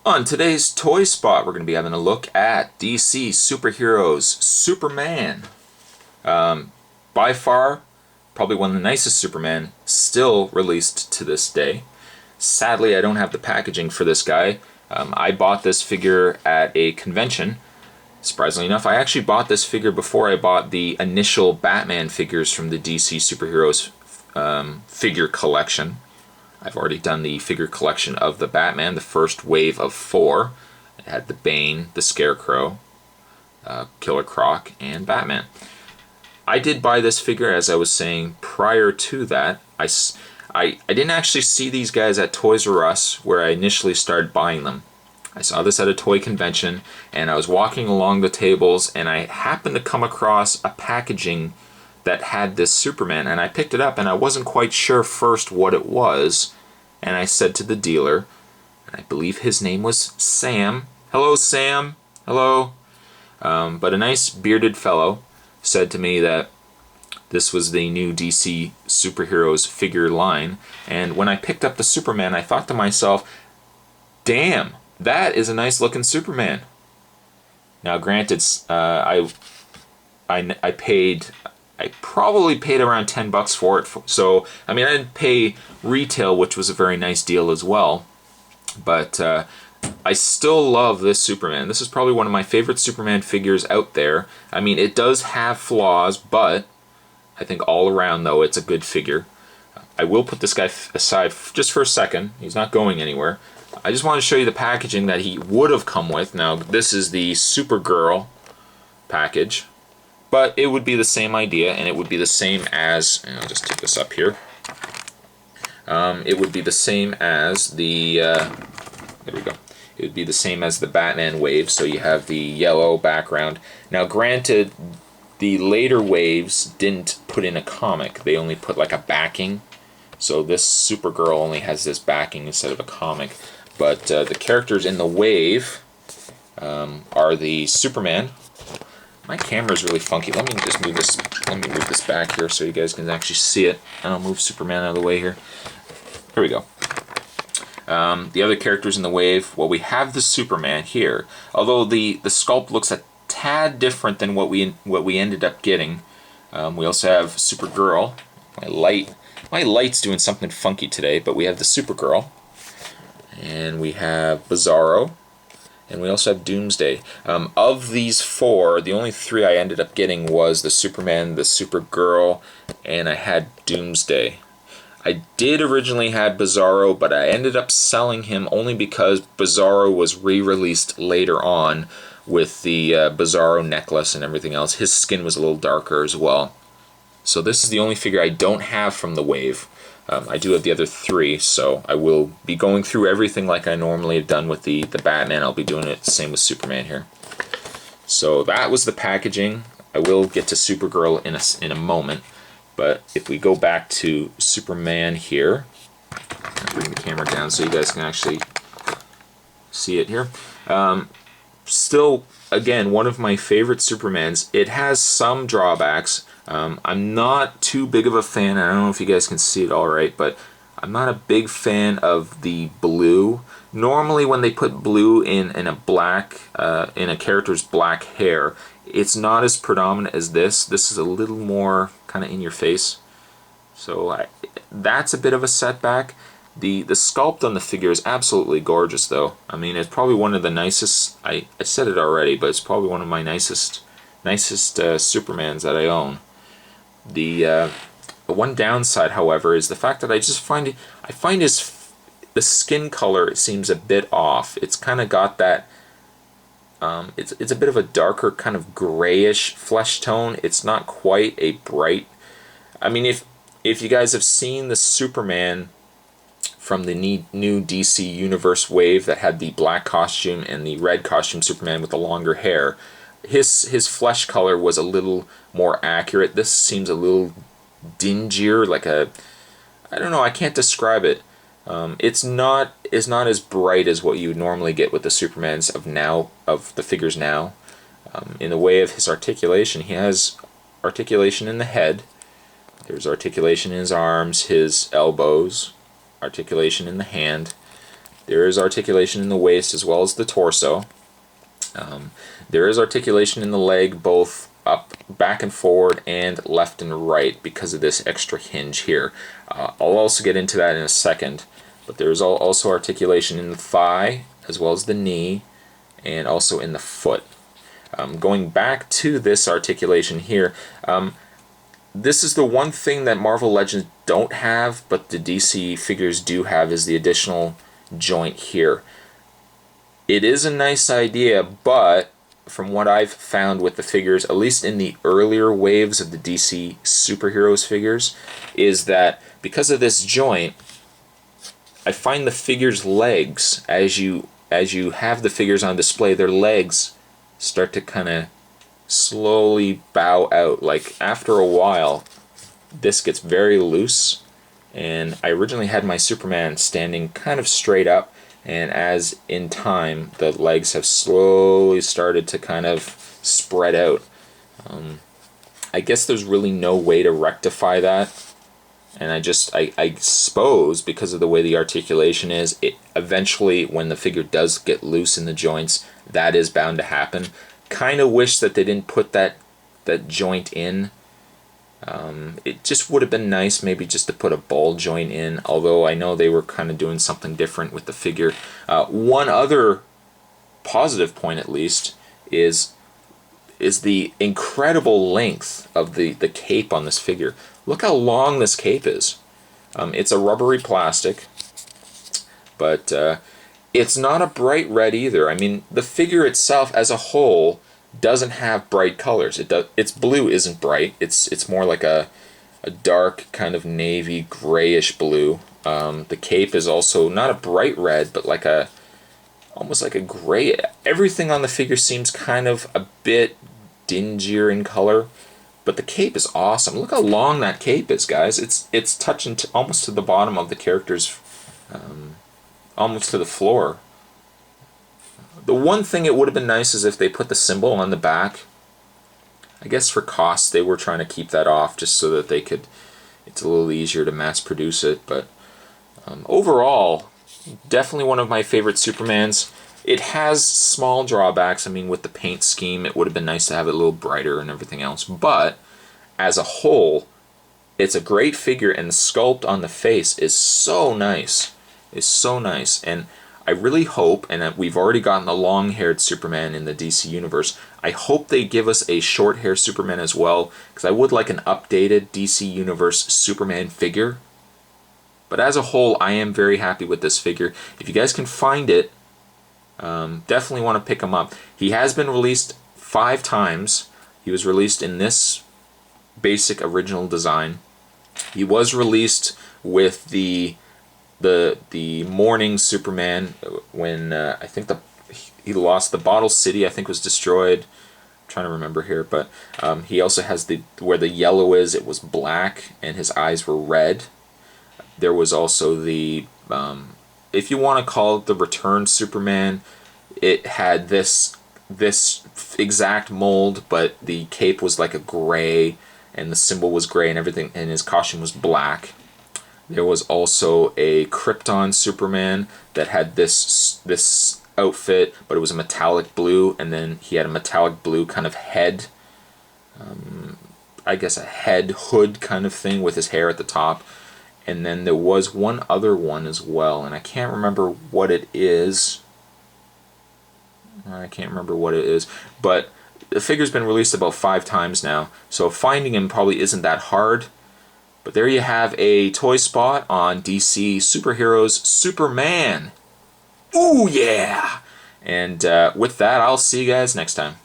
On today's Toy Spot, we're going to be having a look at DC Superheroes Superman. By far, probably one of the nicest Superman still released to this day. Sadly, I don't have the packaging for this guy. I bought this figure at a convention. Surprisingly enough, I actually bought this figure before I bought the initial Batman figures from the DC Superheroes figure collection. I've already done the figure collection of the Batman, the first wave of 4. It had the Bane, the Scarecrow, Killer Croc, and Batman. I did buy this figure, as I was saying, prior to that. I didn't actually see these guys at Toys R Us, where I initially started buying them. I saw this at a toy convention, and I was walking along the tables, and I happened to come across a packaging that had this Superman, and I picked it up, and I wasn't quite sure first what it was, and I said to the dealer, and I believe his name was Sam. Hello, Sam. Hello. But a nice bearded fellow said to me that this was the new DC Superheroes figure line, and when I picked up the Superman, I thought to myself, damn, that is a nice looking Superman. Now granted, I probably paid around $10 for it, so I mean, I didn't pay retail, which was a very nice deal as well, but I still love this Superman. This is probably one of my favorite Superman figures out there. I mean, it does have flaws, but I think all around, though, it's a good figure. I will put this guy aside just for a second. He's not going anywhere. I just want to show you the packaging that he would have come with. Now, this is the Supergirl package, but it would be the same idea, and it would be the same as, and I'll just take this up here. It would be the same as the, there we go. It would be the same as the Batman wave, so you have the yellow background. Now granted, the later waves didn't put in a comic, they only put like a backing. So this Supergirl only has this backing instead of a comic. But the characters in the wave are the Superman. My camera's really funky. Let me just move this. Let me move this back here so you guys can actually see it. And I'll move Superman out of the way here. Here we go. The other characters in the wave. Well, we have the Superman here. Although the sculpt looks a tad different than what we ended up getting. We also have Supergirl. My light's doing something funky today, but we have the Supergirl. And we have Bizarro. And we also have Doomsday. Of these 4, the only 3 I ended up getting was the Superman, the Supergirl, and I had Doomsday. I did originally have Bizarro, but I ended up selling him only because Bizarro was re-released later on with the Bizarro necklace and everything else. His skin was a little darker as well. So this is the only figure I don't have from the wave. I do have the other 3, so I will be going through everything like I normally have done with the Batman. I'll be doing it the same with Superman here. So that was the packaging. I will get to Supergirl in a moment, but if we go back to Superman here, I'll bring the camera down so you guys can actually see it here. Still, again, one of my favorite Supermans. It has some drawbacks. I'm not too big of a fan. I don't know if you guys can see it all right, but I'm not a big fan of the blue. Normally when they put blue in a character's black hair, it's not as predominant as this. This is a little more kind of in your face. So that's a bit of a setback. The sculpt on the figure is absolutely gorgeous, though. I mean, it's probably one of the nicest, I said it already, but it's probably one of my nicest Supermans that I own. The one downside, however, is the fact that I find the skin color seems a bit off. It's kind of got that, it's a bit of a darker kind of grayish flesh tone. It's not quite a bright, I mean, if you guys have seen the Superman from the new DC Universe wave that had the black costume and the red costume Superman with the longer hair, his flesh color was a little more accurate. This seems a little dingier, like I don't know, I can't describe it. It's not as bright as what you would normally get with the Supermans of the figures now. In the way of his articulation, he has articulation in the head. There's articulation in his arms, his elbows, articulation in the hand. There is articulation in the waist as well as the torso. There is articulation in the leg, both up, back and forward, and left and right because of this extra hinge here. I'll also get into that in a second, but there's also articulation in the thigh as well as the knee, and also in the foot. Going back to this articulation here, this is the one thing that Marvel Legends don't have, but the DC figures do have, is the additional joint here. It is a nice idea, but from what I've found with the figures, at least in the earlier waves of the DC superheroes figures, is that because of this joint, I find the figures' legs, as you have the figures on display, their legs start to kind of slowly bow out. Like after a while, this gets very loose, and I originally had my Superman standing kind of straight up, and as in time the legs have slowly started to kind of spread out. I guess there's really no way to rectify that, and I suppose because of the way the articulation is, it eventually, when the figure does get loose in the joints, that is bound to happen. Kind of wish that they didn't put that joint in. It just would have been nice maybe just to put a ball joint in, although I know they were kind of doing something different with the figure. One other positive point, at least, is the incredible length of the cape on this figure. Look how long this cape is. It's a rubbery plastic, but it's not a bright red either. I mean, the figure itself as a whole doesn't have bright colors. Its blue isn't bright. It's more like a dark kind of navy grayish blue. The cape is also not a bright red, but like almost like a gray. Everything on the figure seems kind of a bit dingier in color, but the cape is awesome. Look how long that cape is, guys. It's touching almost to the bottom of the character's, almost to the floor. The one thing it would have been nice is if they put the symbol on the back. I guess for cost they were trying to keep that off just so that it's a little easier to mass produce it, but overall, definitely one of my favorite Supermans. It has small drawbacks. I mean, with the paint scheme, it would have been nice to have it a little brighter and everything else, but as a whole, it's a great figure, and the sculpt on the face is so nice. It's so nice, and I really hope, and we've already gotten the long-haired Superman in the DC Universe, I hope they give us a short-haired Superman as well, because I would like an updated DC Universe Superman figure. But as a whole, I am very happy with this figure. If you guys can find it, definitely want to pick him up. He has been released 5 times. He was released in this basic original design. He was released with the morning Superman when I think he lost the Bottle City, I think was destroyed. I'm trying to remember here, but he also has where the yellow is, it was black and his eyes were red. There was also the if you want to call it the Return Superman, it had this exact mold, but the cape was like a gray and the symbol was gray and everything, and his costume was black. There was also a Krypton Superman that had this outfit, but it was a metallic blue, and then he had a metallic blue kind of head, I guess a head hood kind of thing with his hair at the top. And then there was one other one as well, and I can't remember what it is. But the figure's been released about 5 times now, so finding him probably isn't that hard. But there you have a toy spot on DC Superheroes Superman. Ooh, yeah! And with that, I'll see you guys next time.